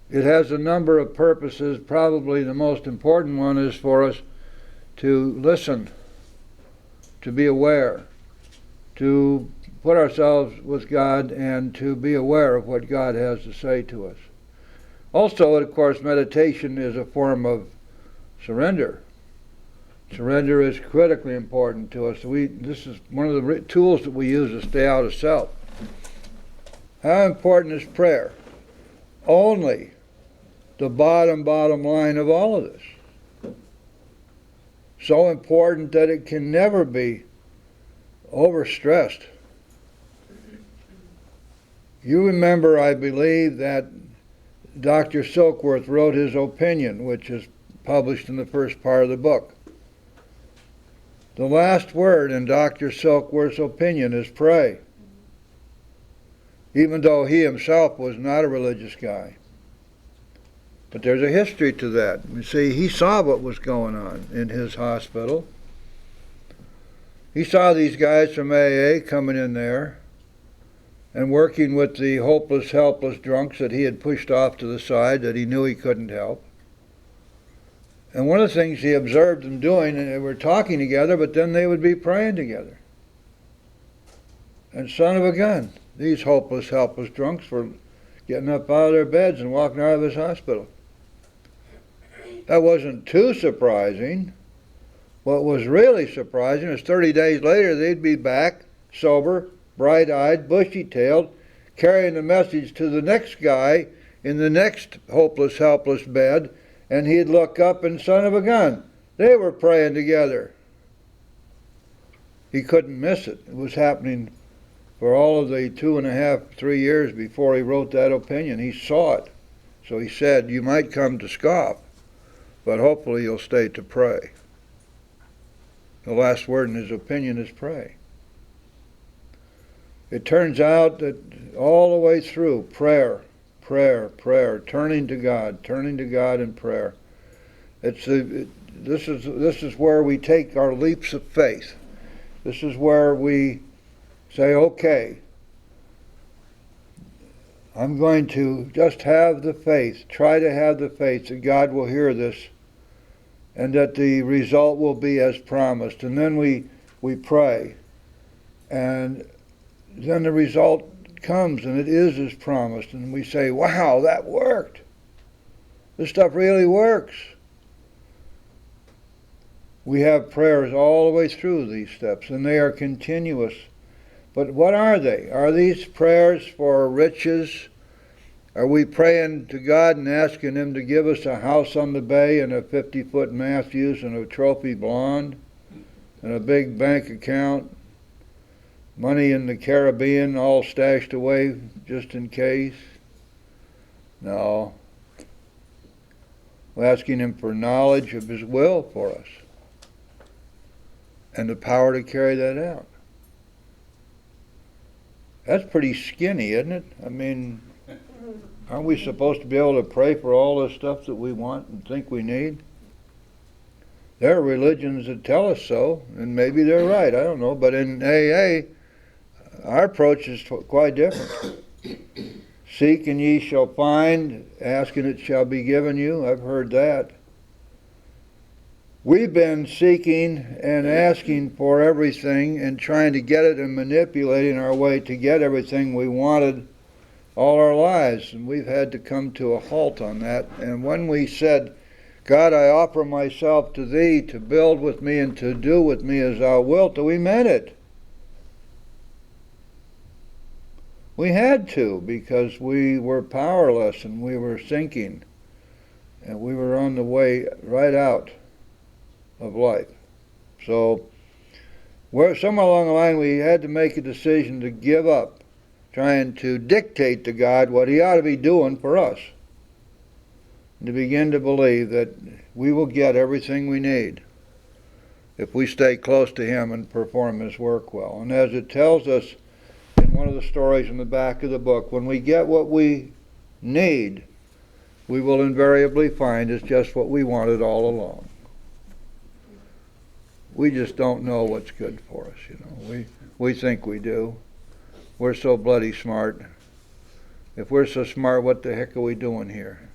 It has a number of purposes. Probably the most important one is for us to listen, to be aware, to put ourselves with God and to be aware of what God has to say to us. Also, of course, meditation is a form of surrender. Surrender is critically important to us. This is one of the tools that we use to stay out of self. How important is prayer? Only the bottom line of all of this. So important that it can never be overstressed. You remember, I believe, that Dr. Silkworth wrote his opinion, which is published in the first part of the book. The last word in Dr. Silkworth's opinion is pray, even though he himself was not a religious guy. But there's a history to that. You see, he saw what was going on in his hospital. He saw these guys from AA coming in there, and working with the hopeless, helpless drunks that he had pushed off to the side that he knew he couldn't help. And one of the things he observed them doing, and they were talking together, but then they would be praying together. And son of a gun, these hopeless, helpless drunks were getting up out of their beds and walking out of his hospital. That wasn't too surprising. What was really surprising is 30 days later they'd be back, sober, bright-eyed, bushy-tailed, carrying the message to the next guy in the next hopeless, helpless bed, and he'd look up and son of a gun, they were praying together. He couldn't miss it. It was happening for all of the 2.5, 3 years before he wrote that opinion. He saw it. So he said, you might come to scoff, but hopefully you'll stay to pray. The last word in his opinion is pray. It turns out that all the way through, prayer, turning to God in prayer. This is where we take our leaps of faith. This is where we say, okay, I'm going to just have the faith, try to have the faith that God will hear this and that the result will be as promised. And then we pray. And then the result comes and it is as promised. And we say, wow, that worked. This stuff really works. We have prayers all the way through these steps, and they are continuous. But what are they? Are these prayers for riches? Are we praying to God and asking Him to give us a house on the bay and a 50-foot Matthews and a trophy blonde and a big bank account, money in the Caribbean all stashed away just in case? No. We're asking Him for knowledge of His will for us and the power to carry that out. That's pretty skinny, isn't it? I mean, aren't we supposed to be able to pray for all the stuff that we want and think we need? There are religions that tell us so, and maybe they're right, I don't know. But in AA, our approach is quite different. Seek and ye shall find, ask and it shall be given you. I've heard that. We've been seeking and asking for everything and trying to get it and manipulating our way to get everything we wanted all our lives. And we've had to come to a halt on that. And when we said, God, I offer myself to Thee to build with me and to do with me as Thou wilt, we meant it. We had to, because we were powerless and we were sinking. And we were on the way right out of life. So, somewhere along the line we had to make a decision to give up trying to dictate to God what He ought to be doing for us, and to begin to believe that we will get everything we need if we stay close to Him and perform His work well. And as it tells us in one of the stories in the back of the book, when we get what we need, we will invariably find it's just what we wanted all along. We just don't know what's good for us, you know. We think we do. We're so bloody smart. If we're so smart, what the heck are we doing here?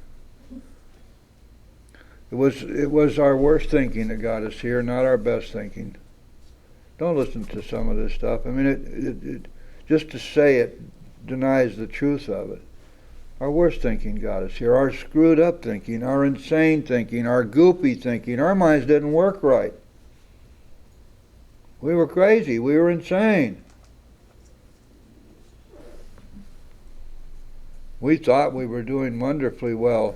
It was our worst thinking that got us here, not our best thinking. Don't listen to some of this stuff. I mean, it just to say it denies the truth of it. Our worst thinking got us here. Our screwed up thinking, our insane thinking, our goopy thinking. Our minds didn't work right. We were crazy. We were insane. We thought we were doing wonderfully well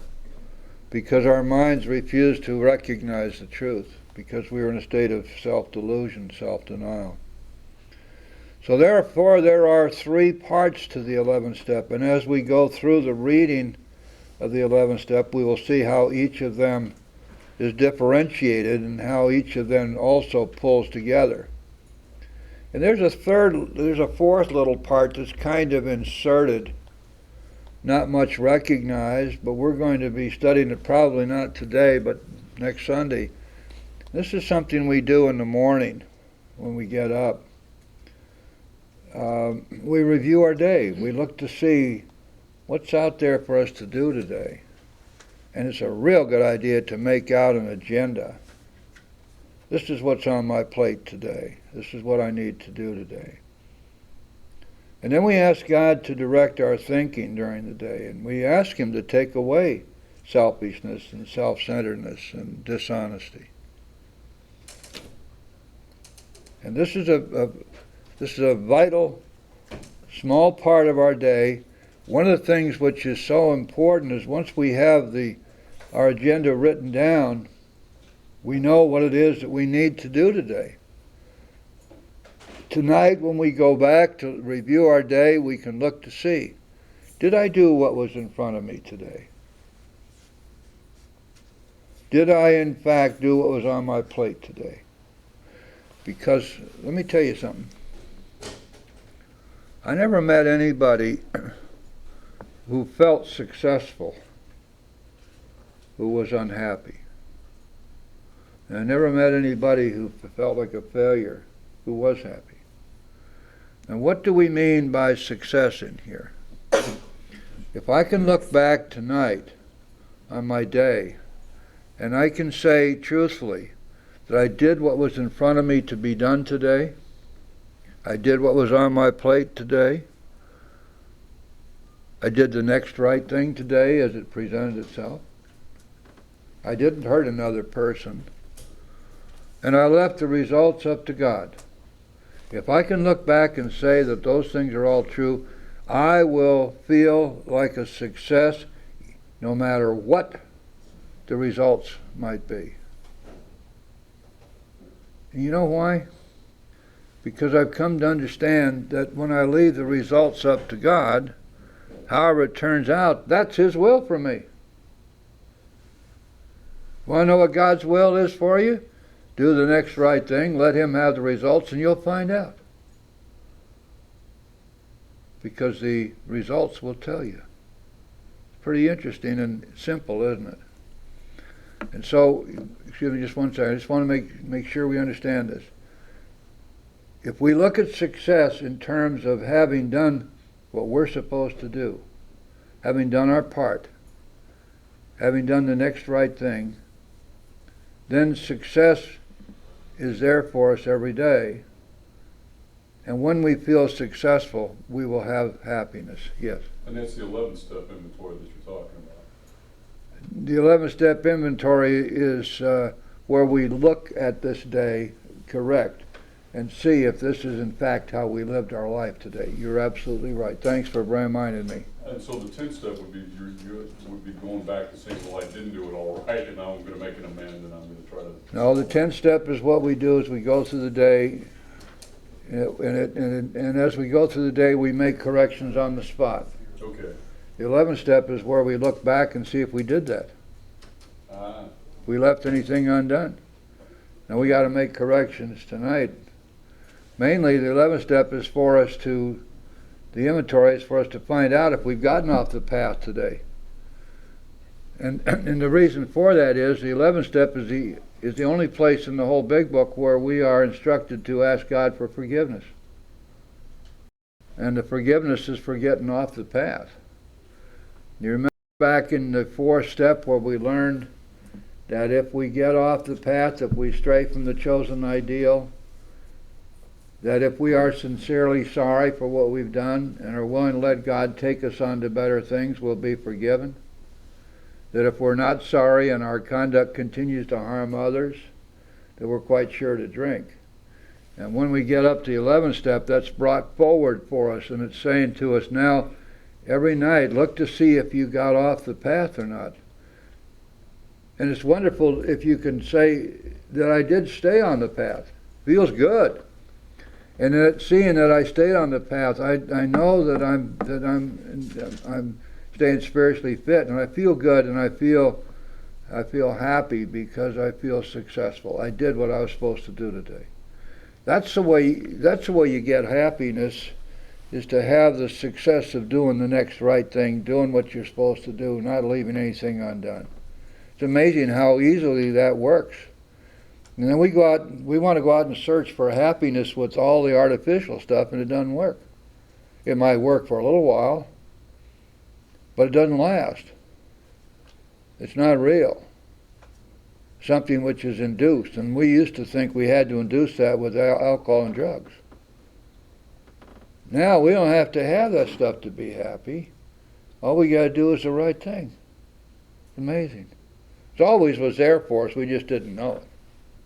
because our minds refused to recognize the truth, because we were in a state of self-delusion, self-denial. So therefore, there are 3 parts to the 11th step, and as we go through the reading of the 11th step, we will see how each of them is differentiated and how each of them also pulls together. And there's a 4th little part that's kind of inserted, not much recognized, but we're going to be studying it probably not today, but next Sunday. This is something we do in the morning when we get up. we review our day. We look to see what's out there for us to do today. And it's a real good idea to make out an agenda. This is what's on my plate today. This is what I need to do today. And then we ask God to direct our thinking during the day. And we ask Him to take away selfishness and self-centeredness and dishonesty. And this is a vital, small part of our day. One of the things which is so important is once we have our agenda written down, we know what it is that we need to do today. Tonight, when we go back to review our day, we can look to see, did I do what was in front of me today? Did I, in fact, do what was on my plate today? Because, let me tell you something. I never met anybody who felt successful who was unhappy. And I never met anybody who felt like a failure who was happy. And what do we mean by success in here? If I can look back tonight on my day, and I can say truthfully that I did what was in front of me to be done today, I did what was on my plate today, I did the next right thing today as it presented itself, I didn't hurt another person, and I left the results up to God. If I can look back and say that those things are all true, I will feel like a success no matter what the results might be. And you know why? Because I've come to understand that when I leave the results up to God, however it turns out, that's His will for me. Want to know what God's will is for you? Do the next right thing, let Him have the results, and you'll find out. Because the results will tell you. It's pretty interesting and simple, isn't it? And so, excuse me just one second, I just want to make sure we understand this. If we look at success in terms of having done what we're supposed to do, having done our part, having done the next right thing, then success is there for us every day. And when we feel successful, we will have happiness. Yes? And that's the 11-step inventory that you're talking about. The 11-step inventory is where we look at this day, correct, and see if this is in fact how we lived our life today. You're absolutely right. Thanks for reminding me. And so the 10th step would be you would be going back and saying, well, I didn't do it all right, and now I'm going to make an amend, and I'm going to try to... No, the 10th step is what we do as we go through the day, and as we go through the day, we make corrections on the spot. Okay. The 11th step is where we look back and see if we did that. If we left anything undone. Now we got to make corrections tonight. Mainly, the 11th step is for us to, the inventory is for us to find out if we've gotten off the path today. And the reason for that is the 11th step is the only place in the whole big book where we are instructed to ask God for forgiveness. And the forgiveness is for getting off the path. You remember back in the 4th step where we learned that if we get off the path, if we stray from the chosen ideal, that if we are sincerely sorry for what we've done and are willing to let God take us on to better things, we'll be forgiven. That if we're not sorry and our conduct continues to harm others, that we're quite sure to drink. And when we get up to the 11th step, that's brought forward for us, and it's saying to us now, every night, look to see if you got off the path or not. And it's wonderful if you can say that I did stay on the path. Feels good. And that seeing that I stayed on the path, I know that I'm staying spiritually fit, and I feel good, and I feel happy because I feel successful. I did what I was supposed to do today. That's the way you get happiness, is to have the success of doing the next right thing, doing what you're supposed to do, not leaving anything undone. It's amazing how easily that works. And then we want to go out and search for happiness with all the artificial stuff, and it doesn't work. It might work for a little while, but it doesn't last. It's not real. Something which is induced, and we used to think we had to induce that with alcohol and drugs. Now we don't have to have that stuff to be happy. All we got to do is the right thing. It's amazing. It always was there for us, we just didn't know it.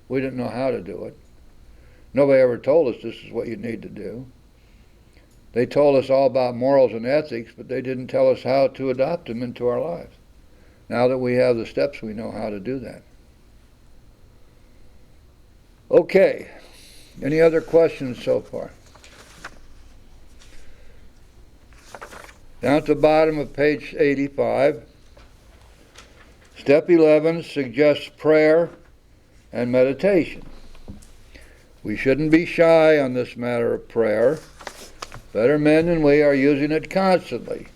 We didn't know how to do it. Nobody ever told us this is what you need to do. They told us all about morals and ethics, but they didn't tell us how to adopt them into our lives. Now that we have the steps, we know how to do that. Okay. Any other questions so far? Down at the bottom of page 85, step 11 suggests prayer and meditation. We shouldn't be shy on this matter of prayer. Better men than we are using it constantly.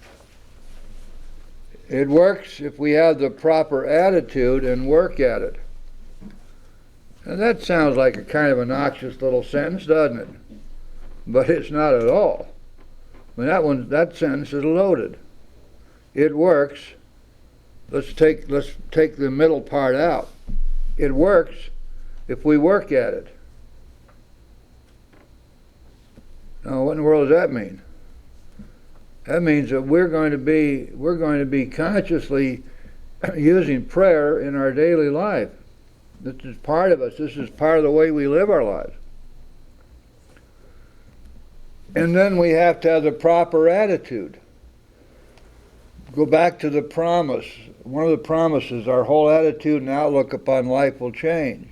It works if we have the proper attitude and work at it. And that sounds like a kind of a noxious little sentence, doesn't it? But it's not at all. I mean, that sentence is loaded. It works. Let's take the middle part out. It works if we work at it. Now, what in the world does that mean? That means that we're going to be consciously using prayer in our daily life. This is part of us. This is part of the way we live our lives. And then we have to have the proper attitude. Go back to the promise. One of the promises, our whole attitude and outlook upon life will change.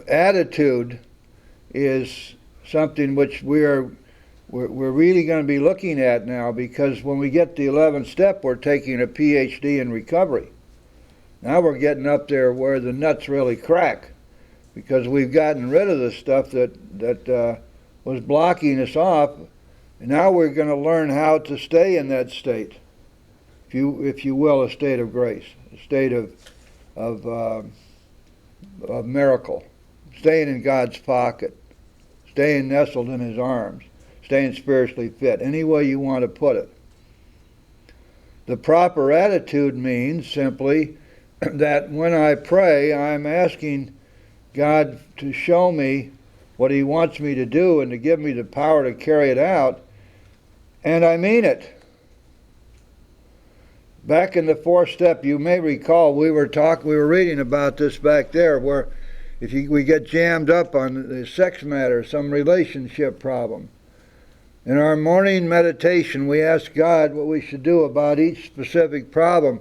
Attitude is something which we're really going to be looking at now, because when we get the 11th step, we're taking a PhD in recovery. Now we're getting up there where the nuts really crack, because we've gotten rid of the stuff that was blocking us off, and now we're going to learn how to stay in that state, if you will, a state of grace, a state of miracle, staying in God's pocket, staying nestled in His arms, staying spiritually fit, any way you want to put it. The proper attitude means simply that when I pray, I'm asking God to show me what He wants me to do and to give me the power to carry it out, and I mean it. Back in the 4th step, you may recall we were reading about this back there, where if we get jammed up on the sex matter, some relationship problem. In our morning meditation, we ask God what we should do about each specific problem.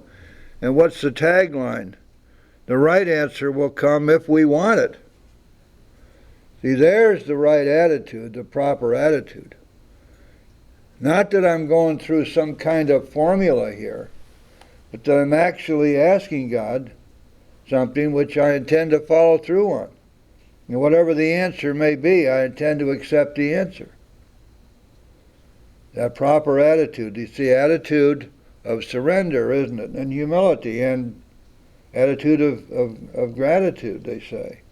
And what's the tagline? The right answer will come if we want it. See, there's the right attitude, the proper attitude. Not that I'm going through some kind of formula here, but that I'm actually asking God something which I intend to follow through on. And whatever the answer may be, I intend to accept the answer. That proper attitude. It's the attitude of surrender, isn't it? And humility, and attitude of gratitude, they say.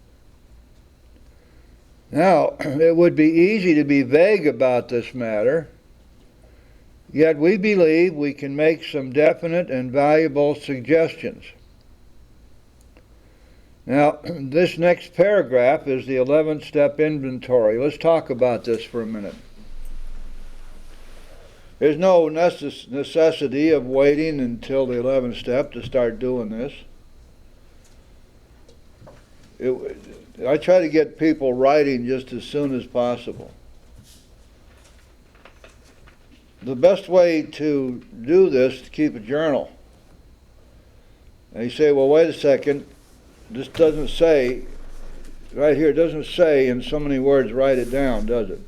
Now, it would be easy to be vague about this matter, yet we believe we can make some definite and valuable suggestions. Now, this next paragraph is the 11th step inventory. Let's talk about this for a minute. There's no necessity of waiting until the 11th step to start doing this. I try to get people writing just as soon as possible. The best way to do this is to keep a journal. And you say, well, wait a second. This doesn't say, right here, it doesn't say in so many words, write it down, does it?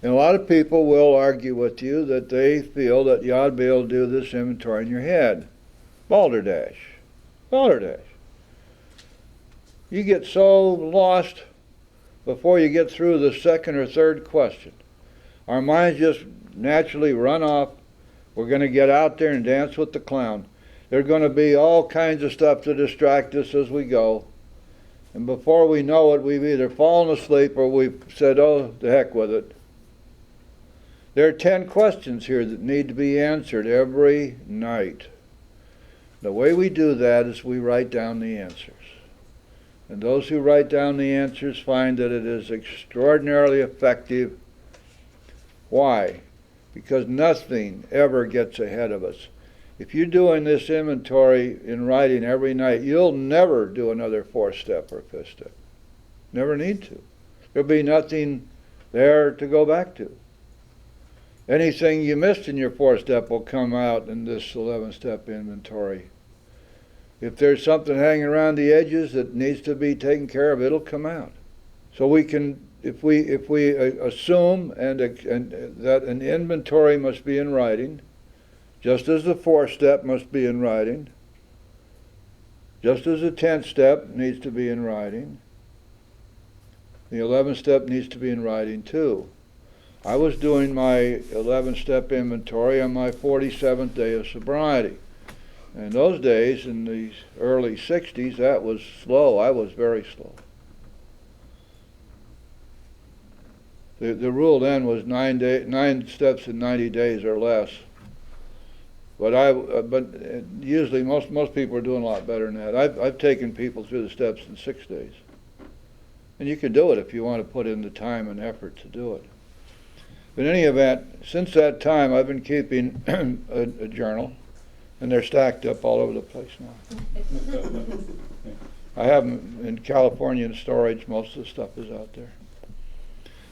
And a lot of people will argue with you that they feel that you ought to be able to do this inventory in your head. Balderdash. Balderdash. You get so lost before you get through the second or third question. Our minds just naturally run off. We're going to get out there and dance with the clown. There's going to be all kinds of stuff to distract us as we go. And before we know it, we've either fallen asleep or we've said, oh, the heck with it. There are 10 questions here that need to be answered every night. The way we do that is we write down the answers. And those who write down the answers find that it is extraordinarily effective. Why? Because nothing ever gets ahead of us. If you're doing this inventory in writing every night, you'll never do another 4th step or 5th step. Never need to. There'll be nothing there to go back to. Anything you missed in your 4th step will come out in this 11-step inventory. If there's something hanging around the edges that needs to be taken care of, it'll come out. So we can, if we assume that an inventory must be in writing, just as the 4th step must be in writing, just as the 10th step needs to be in writing, the 11th step needs to be in writing too. I was doing my 11-step inventory on my 47th day of sobriety. In those days, in the early 60s, that was slow. I was very slow. The rule then was 9 steps in 90 days or less. But usually most people are doing a lot better than that. I've taken people through the steps in 6 days. And you can do it if you want to put in the time and effort to do it. But in any event, since that time, I've been keeping a journal, and they're stacked up all over the place now. I have them in California in storage. Most of the stuff is out there.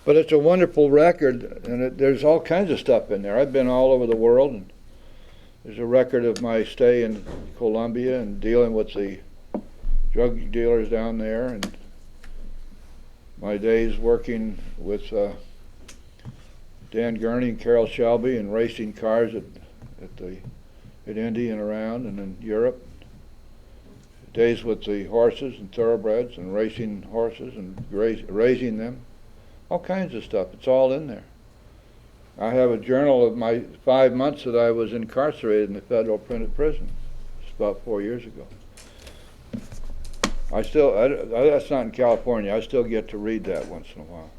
But it's a wonderful record, and there's all kinds of stuff in there. I've been all over the world, and there's a record of my stay in Colombia and dealing with the drug dealers down there, and my days working with Dan Gurney and Carroll Shelby and racing cars at Indy and around and in Europe. Days with the horses and thoroughbreds and racing horses and raising them. All kinds of stuff. It's all in there. I have a journal of my 5 months that I was incarcerated in the federal prison. It's about 4 years ago. That's not in California. I still get to read that once in a while.